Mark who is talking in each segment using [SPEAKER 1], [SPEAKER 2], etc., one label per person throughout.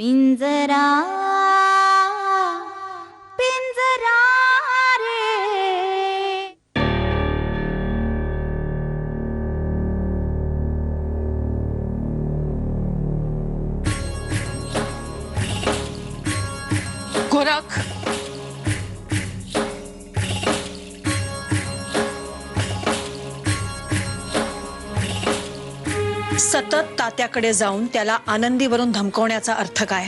[SPEAKER 1] पिंजरा पिंजरा रे.
[SPEAKER 2] गोरख, सतत तात्याकडे जाऊन त्याला आनंदीवरून धमकवण्याचा अर्थ काय?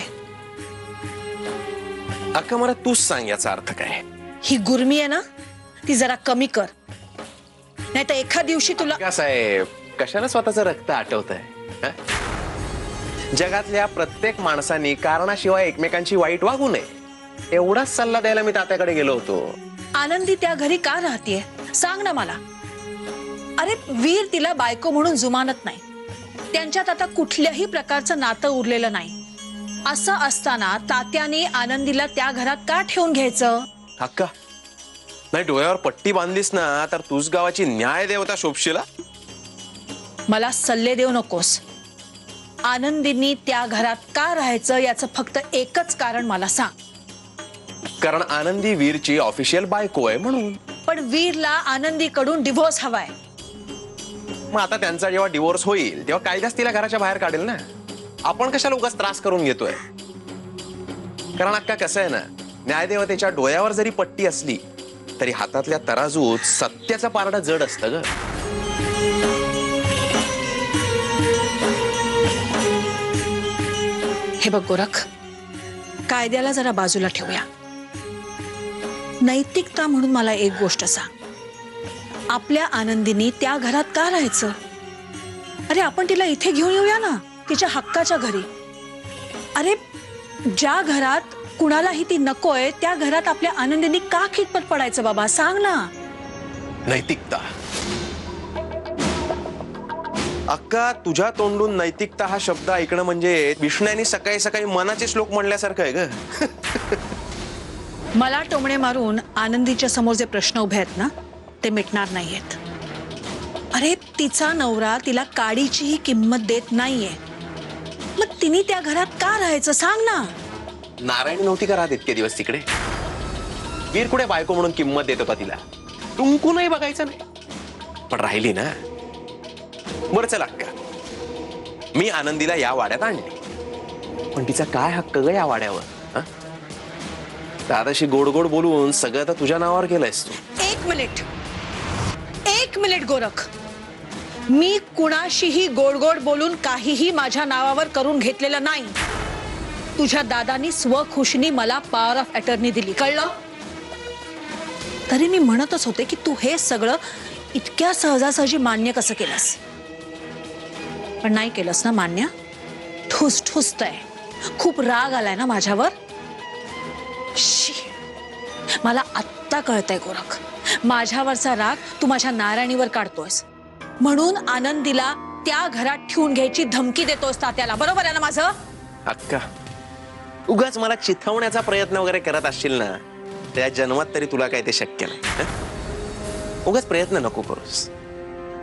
[SPEAKER 3] अक्का मला तूच सांग याचा अर्थ काय?
[SPEAKER 2] ही गुरमी आहे ना, ती जरा कमी कर, नाही तर एखाद दिवशी तुला.
[SPEAKER 3] अक्का साहेब, कशाला स्वतःचं रक्त आटवतंय? जगातल्या प्रत्येक माणसांनी कारणाशिवाय एकमेकांची वाईट वागू नये, एवढाच सल्ला द्यायला मी तात्याकडे गेलो होतो.
[SPEAKER 2] आनंदी त्या घरी का राहतीये सांग ना मला. अरे वीर तिला बायको म्हणून जुमानत नाही, त्यांच्यात आता कुठल्याही प्रकारचं नातं उरलेलं नाही. असं असताना तात्याने आनंदीला त्या घरात का ठेवून घ्यायचं?
[SPEAKER 3] अक्का, नाही डोळ्यावर पट्टी बांधलीस ना तर तूच गावाची न्याय देवता शोभशीला.
[SPEAKER 2] मला सल्ले देऊ नकोस. आनंदींनी त्या घरात का राहायचं याचं फक्त एकच कारण मला सांग.
[SPEAKER 3] कारण आनंदी वीरची ऑफिशियल बायको आहे म्हणून.
[SPEAKER 2] पण वीरला आनंदीकडून डिव्होर्स हवाय.
[SPEAKER 3] मग आता त्यांचा जेव्हा डिवोर्स होईल तेव्हा कायदाच तिला घराच्या बाहेर काढेल ना. आपण कशाला उगाच त्रास करून घेतोय? कारण अक्का कसं आहे ना, न्यायदेवतेच्या डोळ्यावर जरी पट्टी असली तरी हातातल्या तराजूत सत्याचं पारडं जड असतं ग.
[SPEAKER 2] हे बघ गोरख, कायद्याला जरा बाजूला ठेवूया. नैतिकता म्हणून मला एक गोष्ट सांग. आपल्या आनंदीने त्या घरात का राहायचं? अरे आपण तिला इथे घेऊन येऊया ना, तिच्या हक्काच्या घरी. अरे ज्या घरात कुणालाही ती नकोय त्या घरात आपल्या आनंदीने का खितपत पडायचं बाबा, सांग ना.
[SPEAKER 3] नैतिकता? अक्का, तुझ्या तोंडून नैतिकता हा शब्द ऐकणं म्हणजे विष्णूने सकाळी सकाळी मनाचे श्लोक म्हणल्यासारखं आहे ग.
[SPEAKER 2] मला टोमणे मारून आनंदीच्या समोर जे प्रश्न उभे आहेत ना ते मिटणार नाहीयेत. अरे तिचा नवरा तिला काडीचीही किंमत देत नाहीये, मग तिने त्या घरात का राहायचं सांग ना.
[SPEAKER 3] नारायणी नव्हती का राहत इतके दिवस तिकडे? वीर कुठे बायको म्हणून किंमत देत होता तिला? टुंकूनही बघायचं नाही, पण राहिली ना. बरं चल अक्का, मी आनंदीला या वाड्यात आणली, पण तिचा काय हक्क ग या वाड्यावर? दादाशी गोड गोड बोलून सगळं तर तुझ्या नावावर केलंयस तू.
[SPEAKER 2] एक मिनिट गोरख, मी कुणाशीही गोड गोड बोलून काहीही माझ्या नावावर करून घेतलेलं नाही. तुझ्या दादानी स्वखुशीने मला पॉवर ऑफ अटर्नी दिली, कळलं? तरी मी म्हणतच होते की तू हे सगळं इतक्या सहजासहजी मान्य कसं केलंस. पण नाही केलंस ना मान्य. ठुस ठुसतंय, खूप राग आलाय ना माझ्यावर. शी, मला आत्ता कळतंय गोरख, माझ्यावरचा राग तू माझ्या नारायणीवर काढतोयस म्हणून आनंदीला त्या घरात ठेवून घ्यायची धमकी देतोयस तात्याला. बरोबर आहे ना माझं?
[SPEAKER 3] अक्का, उगाच मला चिथवण्याचा प्रयत्न वगैरे करत असशील ना, त्या जन्मात तरी तुला काय ते शक्य नाही. उगाच प्रयत्न नको करूस.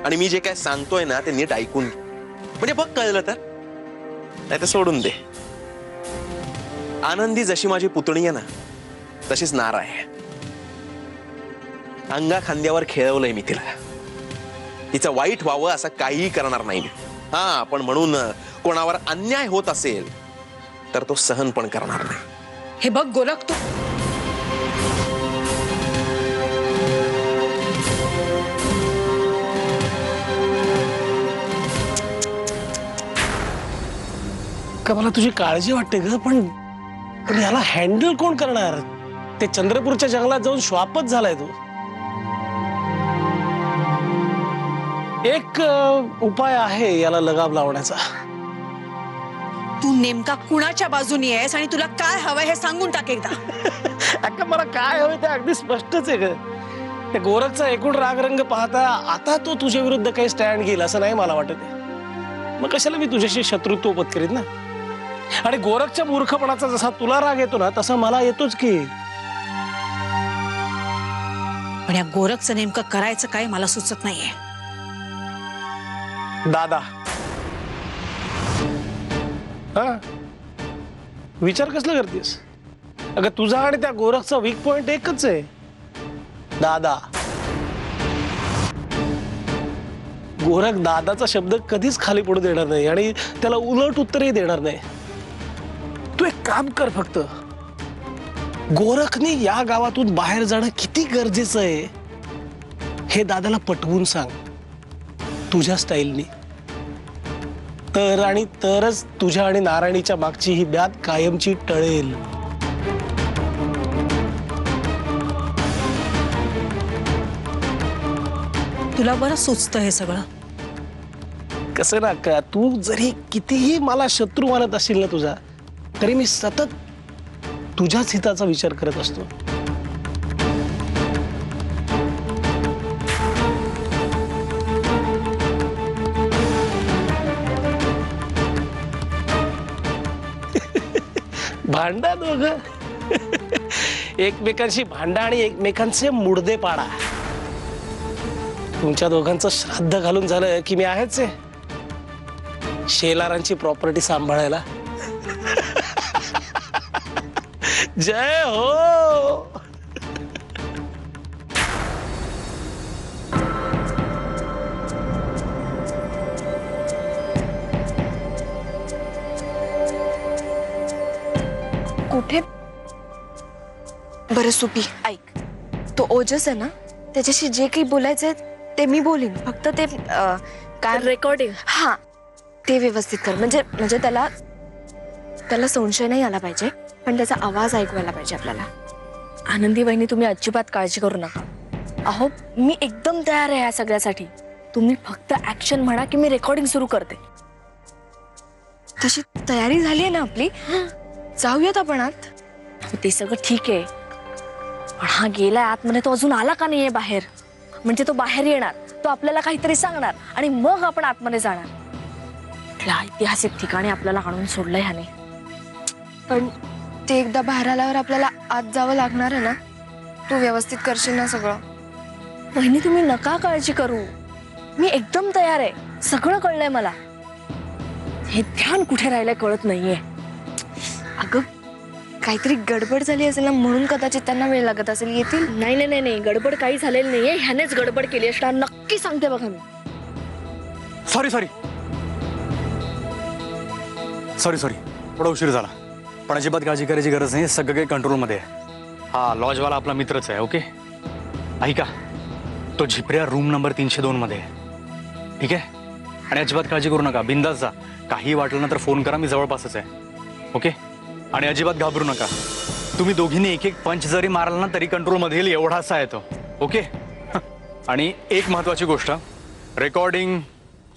[SPEAKER 3] आणि मी जे काय सांगतोय ना ते नीट ऐकून घे. म्हणजे बघ कळलं तर, नाही तर सोडून दे. आनंदी जशी माझी पुतणी आहे ना तशीच नार आहे. अंगा खांद्यावर खेळवलंय मी तिला. तिचं वाईट व्हावं असं काहीही करणार नाही मी. हा, पण म्हणून कोणावर अन्याय होत असेल तर तो सहन पण करणार नाही.
[SPEAKER 2] हे बघ गोरख, तू
[SPEAKER 4] का मला तुझी काळजी वाटते ग, पण याला हँडल कोण करणार? ते चंद्रपूरच्या जंगलात जाऊन श्वापच झालाय तो. एक उपाय आहे याला लगाम लावण्याचा.
[SPEAKER 2] तू नेमका कुणाच्या बाजूनी आहेस आणि तुला काय हवंय हे सांगून टाक एकदा.
[SPEAKER 4] अक्का, मला काय हवंय ते अगदी स्पष्टच आहे ग. त्या गोरखचा एकूण रागरंग पाहता आता तो तुझ्या विरुद्ध काही स्टँड घेईल असं नाही मला वाटत. मग कशाला मी तुझ्याशी शत्रुत्व पत्करीत ना. आणि गोरखच्या मूर्खपणाचा जसा तुला राग येतो ना तसा मला येतोच की.
[SPEAKER 2] पण या गोरखचं नेमकं करायचं काय मला सुचत नाहीये.
[SPEAKER 4] दादा, विचार कसला करतेस? अगं तुझा आणि त्या गोरखचा वीक पॉइंट एकच आहे, दादा. गोरख दादाचा शब्द कधीच खाली पडू देणार नाही आणि त्याला उलट उत्तरही देणार नाही. तू एक काम कर फक्त, गोरखने या गावातून बाहेर जाणं किती गरजेचं आहे हे दादाला पटवून सांग तुझ्या स्टाईलनी. तर आणि तरच तुझ्या आणि नारायणीच्या मागची ही ब्याद कायमची टळेल.
[SPEAKER 2] तुला बरं सुचतं हे सगळं.
[SPEAKER 4] कसं ना का, तू जरी कितीही मला शत्रू मानत असेल ना तुझा, तरी मी सतत तुझ्याच हिताचा विचार करत असतो. भांडा दोघं एकमेकांशी भांडा आणि एकमेकांचे मुडदे पाडा. तुमच्या दोघांचं श्राद्ध घालून झालं की मी आहेच आहे शेलारांची प्रॉपर्टी सांभाळायला. जय हो.
[SPEAKER 5] कुठे? बरं सुपी, ऐक, तो ओजस आहे ना, त्याच्याशी जे काही बोलायचंय ते मी बोलीन, फक्त ते काय रेकॉर्डिंग, हा ते व्यवस्थित कर. म्हणजे त्याला संशय नाही आला पाहिजे, पण त्याचा आवाज ऐकवायला पाहिजे आपल्याला. आनंदी वहिनी, तुम्ही अजिबात काळजी करू नका. अहो, मी एकदम तयार आहे या सगळ्यासाठी. तुम्ही फक्त ऍक्शन म्हणा की मी रेकॉर्डिंग सुरू करते. तशी तयारी झाली आहे ना आपली, जाऊयात आपण आत. ते सगळं ठीक आहे, पण हा गेलाय आतमध्ये, तो अजून आला का नाहीये बाहेर? म्हणजे तो बाहेर येणार, तो आपल्याला काहीतरी सांगणार आणि मग आपण आतमध्ये जाणार. त्या ऐतिहासिक ठिकाणी आपल्याला आणून सोडलंय ह्याने. पण ते एकदा बाहेर आल्यावर आपल्याला आत जावं लागणार आहे ना. तू व्यवस्थित करशील ना सगळं? वहिनी, तुम्ही नका काळजी करू, मी एकदम तयार आहे. सगळं कळलंय मला. हे ध्यान कुठे राहिलंय कळत नाहीये. अगं, काहीतरी गडबड झाली असेल ना, म्हणून कदाचित त्यांना वेळ लागत असेल. येतील. नाही, गडबड काही झालेली नाहीये. ह्यानेच गडबड केली असणार, नक्की सांगते बघा मी.
[SPEAKER 6] सॉरी थोडा उशीर झाला, पण अजिबात काळजी करायची गरज नाही. सगळं काही कंट्रोलमध्ये आहे. हा लॉजवाला आपला मित्रच आहे. ओके, ऐका, तो झिपऱ्या रूम नंबर 302 मध्ये आहे. ठीक आहे, आणि अजिबात काळजी करू नका, बिंदास जा. काही वाटलं ना तर फोन करा, मी जवळपासच आहे. ओके, आणि अजिबात घाबरू नका. तुम्ही दोघींनी एक पंच जरी मारला ना तरी कंट्रोलमध्ये येईल, एवढासा आहे तो. ओके, आणि एक महत्वाची गोष्ट, रेकॉर्डिंग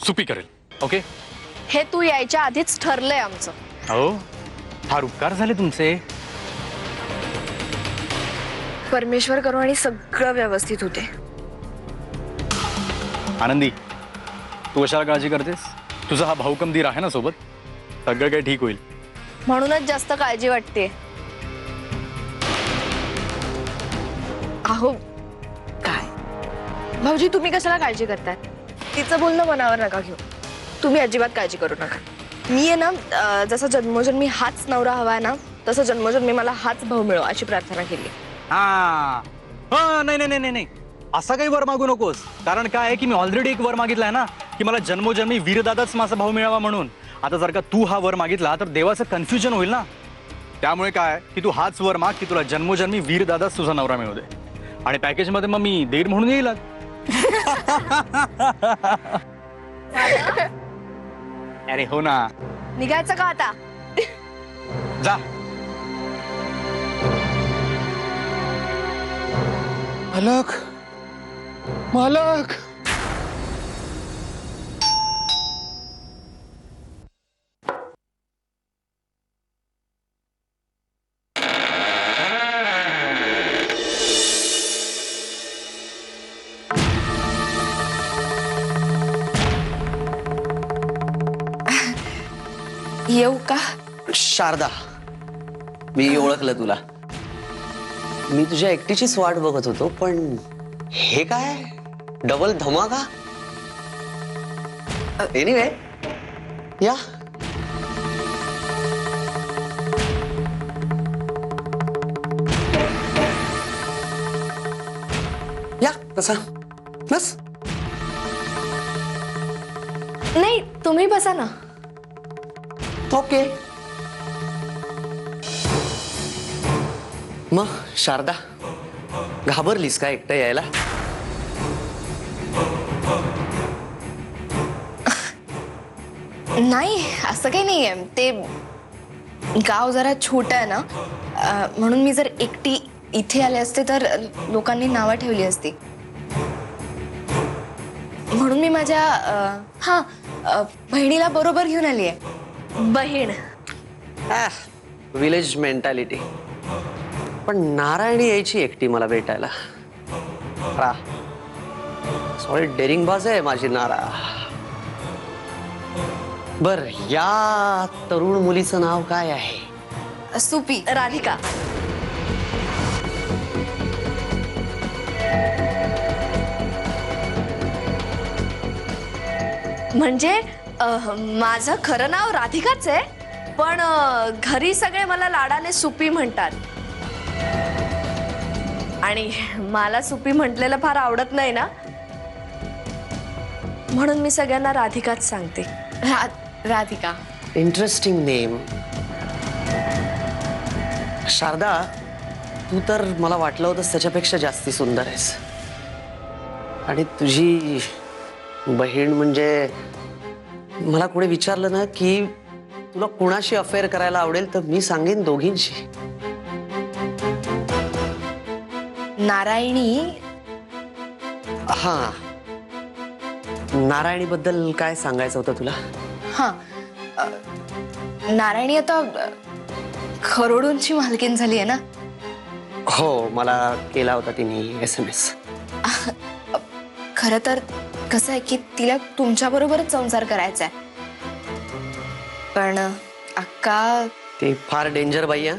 [SPEAKER 6] सुपी करेल. ओके,
[SPEAKER 5] हे तू यायच्या आधीच ठरलंय आमचं.
[SPEAKER 6] हो, फार उपकार झाले तुमचे.
[SPEAKER 5] परमेश्वर करू आणि सगळं व्यवस्थित होते.
[SPEAKER 6] आनंदी, तू कशाला काळजी करतेस? तुझा हा भाऊकमदीर आहे ना सोबत, सगळं काही ठीक होईल.
[SPEAKER 5] म्हणूनच जास्त काळजी वाटते. अहो काय भाऊजी, तुम्ही कशाला काळजी करताय? तिचं बोलणं मनावर नका घेऊ. तुम्ही अजिबात काळजी करू नका. मी आहे ना, जसा जन्मोजन्मी हाच नवरा हवाय ना, तसं जन्मोजन्मी मला हाच भाऊ मिळो अशी प्रार्थना केली.
[SPEAKER 6] नाही, असा काही वर मागू नकोस. कारण काय आहे की मी ऑलरेडी एक वर मागितलाय ना, की मला जन्मोजन्मी वीरदादाच माझा भाऊ मिळावा म्हणून. आता जर का तू हा वर मागितला तर देवाचं कन्फ्युजन होईल ना. त्यामुळे काय की तू हाच वर माग की तुला जन्मोजन्मी वीरदादाच तुझा नवरा मिळू दे, आणि पॅकेज मध्ये मग मी देर म्हणून येईल. अरे हो ना.
[SPEAKER 5] निघायचं का आता?
[SPEAKER 6] जा.
[SPEAKER 4] मालक
[SPEAKER 5] येऊ का?
[SPEAKER 7] शारदा, मी ओळखलं तुला. मी तुझ्या एकटीचीच वाट बघत होतो, पण हे काय डबल धमाका. एनिवे, या. कसा बस.
[SPEAKER 5] नाही तुम्ही बसा ना.
[SPEAKER 7] ओके. मग शारदा घाबरलीस का एकटं यायला?
[SPEAKER 5] नाही असं काही नाहीये. ते गाव जरा छोटं आहे ना, म्हणून मी जर एकटी इथे आले असते तर लोकांनी नावं ठेवली असती. म्हणून मी माझ्या बहिणीला बरोबर घेऊन आली आहे. बहीण
[SPEAKER 7] विलेज मेंटॅलिटी. पण नारायणी यायची एकटी मला भेटायला. सॉरी डेरिंगबाज आहे माझी नारा. बर या तरुण मुलीचं नाव काय आहे?
[SPEAKER 5] सुपी. राधिका. म्हणजे माझं खरं नाव राधिकाच आहे, पण घरी सगळे मला लाडाने सुपी म्हणतात. आणि मला सुपी म्हटलेलं फार आवडत नाही ना, म्हणून मी सगळ्यांना राधिकाच सांगते. राधिका.
[SPEAKER 7] Interesting name. शारदा तू तर मला वाटलं होतं त्याच्यापेक्षा जास्ती सुंदर आहेस. आणि तुझी बहीण म्हणजे मला कोणी विचारलं ना की तुला कुणाशी अफेअर करायला आवडेल तर मी सांगेन दोघींशी.
[SPEAKER 5] नारायणी.
[SPEAKER 7] हा नारायणी बद्दल काय सांगायचं होतं तुला?
[SPEAKER 5] नारायणी आता करोडोंची मालकीण झाली आहे ना.
[SPEAKER 7] हो मला केला होता तिने SMS.
[SPEAKER 5] खरं तर कसं आहे की तिला तुमच्या बरोबरच संसार करायचा आहे, पण अक्का.
[SPEAKER 7] ते फार डेंजर बाई आहे.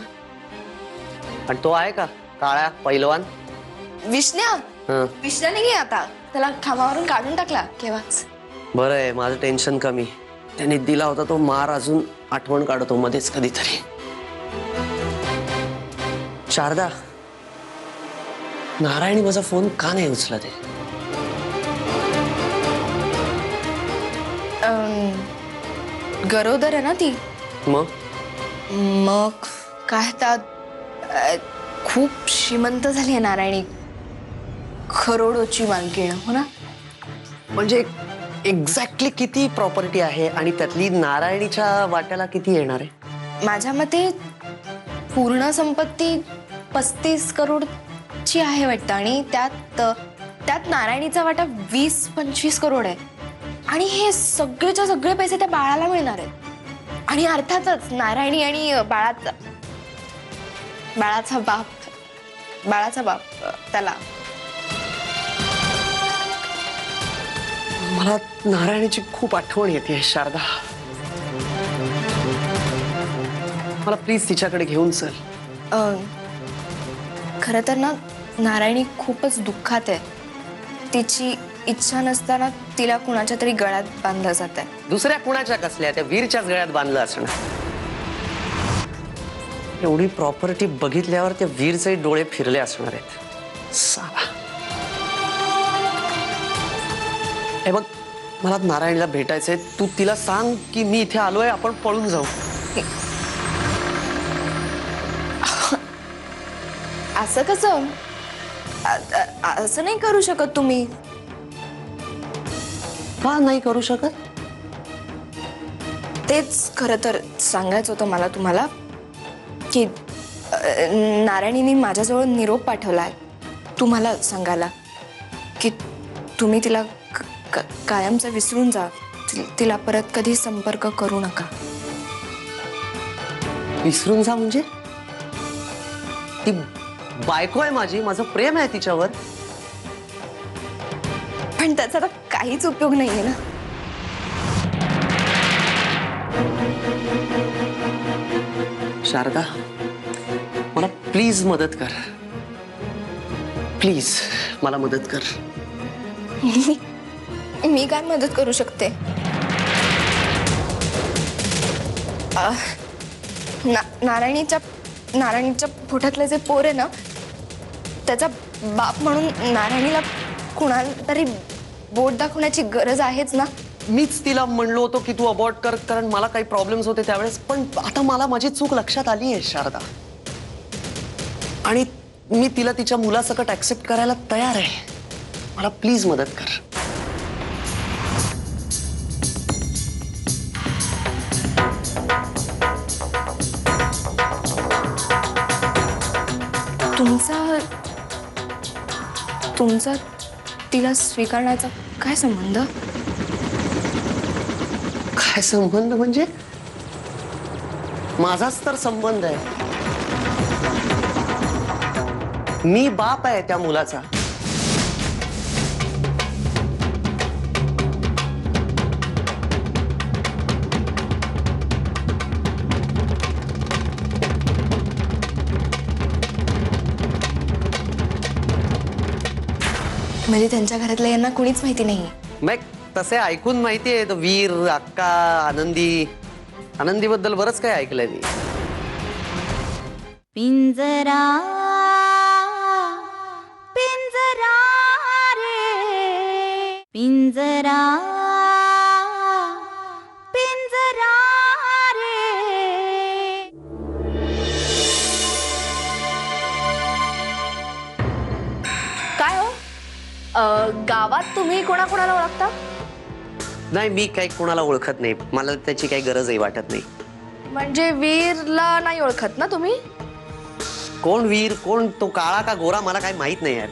[SPEAKER 7] आणि तो आहे का काळा पैलवान?
[SPEAKER 5] विष्ण्या. विष्ण्याने घे आता, त्याला खामावरून काढून टाकला केव्हाच.
[SPEAKER 7] बरं आहे माझं टेन्शन कमी. त्याने दिला होता तो मार अजून आठवण काढतो मध्येच कधीतरी. शारदा नारायणी माझा फोन का नाही उचलत आहे?
[SPEAKER 5] गरोदर आहे ना ती. मग काय तर खूप श्रीमंत झाली आहे नारायणी. करोडोची मालकीण हो ना.
[SPEAKER 7] म्हणजे एक्झॅक्टली किती प्रॉपर्टी आहे आणि त्यातली नारायणीच्या वाट्याला किती येणार आहे?
[SPEAKER 5] माझ्या मते पूर्ण संपत्ती 35 करोडची आहे वाटतं. आणि त्यात नारायणीचा वाटा 20-25 करोड आहे. आणि हे सगळेच्या सगळे पैसे त्या बाळाला मिळणार आहेत. आणि अर्थातच नारायणी आणि बाळाचा बाप त्याला.
[SPEAKER 7] मला नारायणीची खूप आठवण येते शारदा. मला प्लीज तिच्याकडे घेऊन चल.
[SPEAKER 5] खरं तर ना नारायणी खूपच दुःखात आहे. तिची इच्छा नसताना तिला कुणाच्या तरी गळ्यात बांधलं जात आहे.
[SPEAKER 7] दुसऱ्या कुणाच्या कसल्या? त्या वीरच्याच गळ्यात बांधलं असणार. एवढी प्रॉपर्टी बघितल्यावर त्या वीरचे डोळे फिरले असणार आहेत. साला हे बघ मला नारायणीला भेटायचंय. तू तिला सांग की मी इथे आलोय, आपण पळून जाऊ.
[SPEAKER 5] असं कसं? असं नाही करू शकत तुम्ही.
[SPEAKER 7] का नाही करू शकत?
[SPEAKER 5] तेच खरं तर सांगायचं होतं मला तुम्हाला की नारायणीने माझ्याजवळ निरोप पाठवलाय तुम्हाला सांगायला की तुम्ही तिला कायमचं विसरून जा. तिला परत कधी संपर्क करू नका.
[SPEAKER 7] विसरून जा म्हणजे? ती बायको आहे माझी, माझं प्रेम आहे तिच्यावर.
[SPEAKER 5] पण त्याचा आता काहीच उपयोग नाहीये ना.
[SPEAKER 7] शारदा मला प्लीज मदत कर. प्लीज मला मदत कर.
[SPEAKER 5] मी काय मदत करू शकते? नारायणीच्या पोटातले जे पोर आहे ना, त्याचा बाप म्हणून नारायणीला कुणाला तरी बोट दाखवण्याची गरज आहेच ना.
[SPEAKER 7] मीच तिला म्हणलो होतो की तू अबॉर्ट कर, कारण मला काही प्रॉब्लेम्स होते त्यावेळेस. पण आता मला माझी चूक लक्षात आली आहे शारदा, आणि मी तिला तिच्या मुलासकट ऍक्सेप्ट करायला तयार आहे. मला प्लीज मदत कर.
[SPEAKER 5] तुमचा तिला स्वीकारण्याचा काय संबंध?
[SPEAKER 7] काय संबंध म्हणजे? माझाच तर संबंध आहे. मी बाप आहे त्या मुलाचा.
[SPEAKER 5] म्हणजे त्यांच्या घरातल्या यांना कुणीच माहिती नाही?
[SPEAKER 7] मग तसे ऐकून माहितीये, तो वीर, अक्का, आनंदी बद्दल बरंच काही ऐकलंय मी.
[SPEAKER 1] पिंजरा पिंजरा रे पिंजरा पिंजरा रे.
[SPEAKER 5] काय हो, गावात तुम्ही कोणाकोणाला ओळखता?
[SPEAKER 7] नाही, मी काही कोणाला ओळखत नाही. मला त्याची काही गरजही वाटत नाही.
[SPEAKER 5] म्हणजे वीरला नाही ओळखत ना तुम्ही?
[SPEAKER 7] कोण वीर, कोण तो काळा का गोरा, मला काही माहित नाही यार.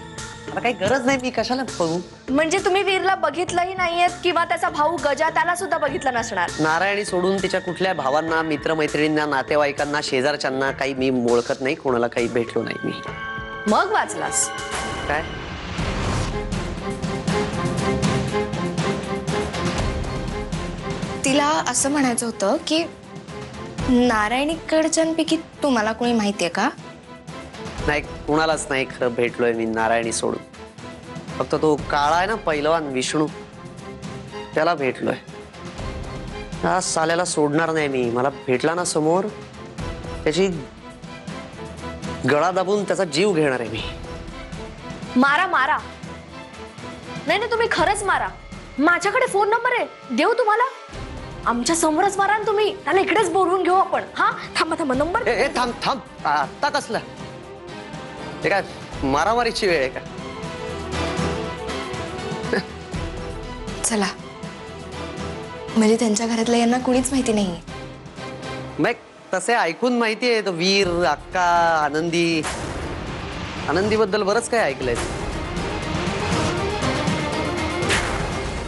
[SPEAKER 7] मला काही गरज नाही, मी कशाला बघू.
[SPEAKER 5] म्हणजे तुम्ही वीरला बघितलंही नाहीयेत किंवा त्याचा भाऊ गजा त्याला सुद्धा बघितलं नसणार?
[SPEAKER 7] नारायणी सोडून तिच्या कुठल्या भावांना, मित्रमैत्रिणींना, नातेवाईकांना, शेजारच्यांना काही मी ओळखत नाही. कोणाला काही भेटलो नाही मी.
[SPEAKER 5] मग वाचलास
[SPEAKER 7] काय?
[SPEAKER 5] तिला असं म्हणायचं होतं की नारायणीकडच्यांपैकी तुम्हाला कोणी माहितीये का?
[SPEAKER 7] नाही, कुणालाच नाही खरं भेटलोय मी नारायणी सोडून. फक्त तो काळा आहे ना पैलवान विष्णू, त्याला भेटलोय. हा साल्याला सोडणार नाही मी. मला भेटला ना समोर, त्याची गळा दाबून त्याचा जीव घेणार आहे मी.
[SPEAKER 5] मारा मारा. नाही नाही, तुम्ही खरंच मारा. माझ्याकडे फोन नंबर आहे, देऊ तुम्हाला? आमच्या समोरच मारा ना तुम्ही. त्याला इकडेच बोलवून घेऊ आपण. हा, थांबा थांबा, नंबर.
[SPEAKER 7] ए थांब थांब, आता कसलं? ते काय मारामारीची वेळ आहे का?
[SPEAKER 5] चला, म्हणजे त्यांच्या घरातल्या यांना कुणीच माहिती नाही?
[SPEAKER 7] मग तसे ऐकून माहितीये, तो वीर, अक्का, आनंदी बद्दल बरंच काही ऐकलंय.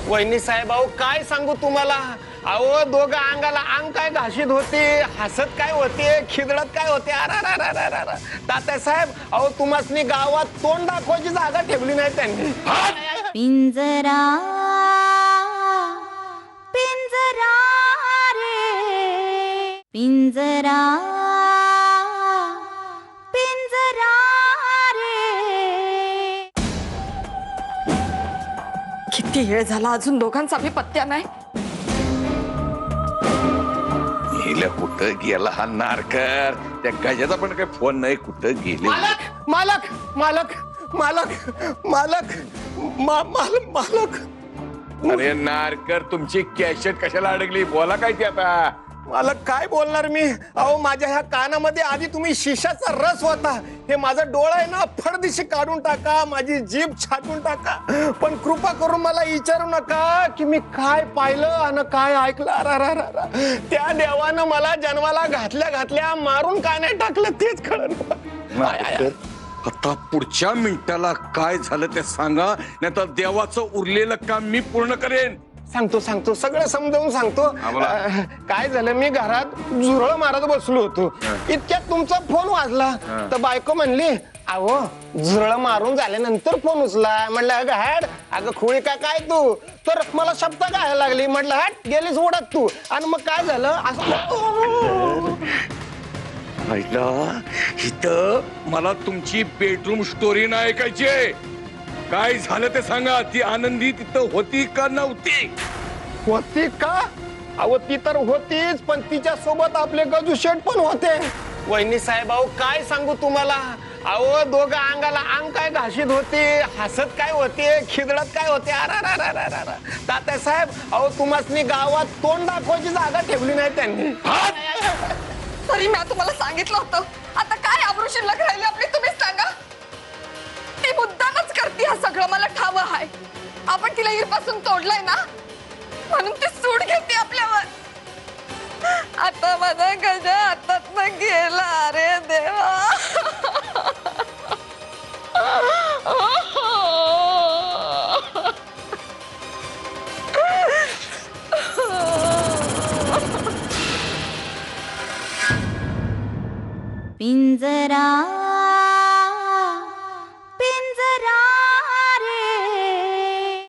[SPEAKER 4] वहिनी साहेब, अहो काय सांगू तुम्हाला. अहो दोघं अंगाला अंग काय घाशीत होते, हसत काय होते, खिदळत काय होते. अरा तात्या साहेब, अहो तुम्हासनी गावात तोंड दाखवायची जागा ठेवली नाही त्यांनी.
[SPEAKER 1] पिंजरा पिंजरा रे पिंजरा पिंजरा रे.
[SPEAKER 5] किती वेळ झाला, अजून दोघांचा बी पत्त्या नाही.
[SPEAKER 8] गेला कुठं गेला हा नारकर? त्या गजाचा पण काही फोन नाही. कुठं गेले?
[SPEAKER 4] मालक मालक मालक मालक मालक मालक.
[SPEAKER 8] अरे नारकर, तुमची कॅशेट कशाला अडकली? बोला काय ते आता.
[SPEAKER 4] मालक काय बोलणार मी. अहो माझ्या ह्या कानामध्ये आधी तुम्ही शिशाचा रस होता. हे माझं डोळं आहे ना, फडदिशी काढून टाका, माझी जीभ छाटून टाका. पण कृपा करून मला विचारू नका की मी काय पाहिलं आणि काय ऐकलं. अरा त्या देवानं मला जन्माला घातल्या मारून का नाही टाकलं तेच कळलं.
[SPEAKER 8] आता पुढच्या मिनिटाला काय झालं ते सांगा, नाही तर देवाचं उरलेलं काम मी पूर्ण करेन.
[SPEAKER 4] सांगतो सगळं समजावून सांगतो. काय झालं, मी घरात झुरळ मारत बसलो होतो. इतक्यात तुमचा फोन वाजला. तर बायको म्हणली, अहो झुरळ मारून झाल्यानंतर फोन उचला. म्हटलं अगं हॅड, अगं खोळी का काय तू. तर मला शब्द गायला लागली. म्हटलं हॅट, गेलीच ओढत तू. आणि मग काय झालं असं.
[SPEAKER 8] इथं मला तुमची बेडरूम स्टोरी नाही ऐकायची. काय झालं ते सांगा. ती आनंदी तिथं होती का नव्हती?
[SPEAKER 4] होती का? अहो ती तर होतीच, पण तिच्या सोबत आपले गजू शेठ पण होते. वहिनी साहेब, अहो काय सांगू तुम्हाला.
[SPEAKER 9] अहो दोघं अंगाला अंग काय घाशीत होते, हसत काय होते, खिदळत काय होते. अरा तात्यासाहेब, अहो तुम्हासनी गावात तोंड दाखवायची जागा ठेवली नाही त्यांनी.
[SPEAKER 5] तरी मी तुम्हाला सांगितलं होतं. आता काय आबरू शिल्लक राहिली आपली तुम्हीच सांगा. ती मुद्दामच करते हा सगळं, मला ठाव आहे. आपण तिला इरपासून तोडलंय ना, म्हणून ती सूड घेते आपल्यावर. आता माझा गजा हातात गेला रे देवा.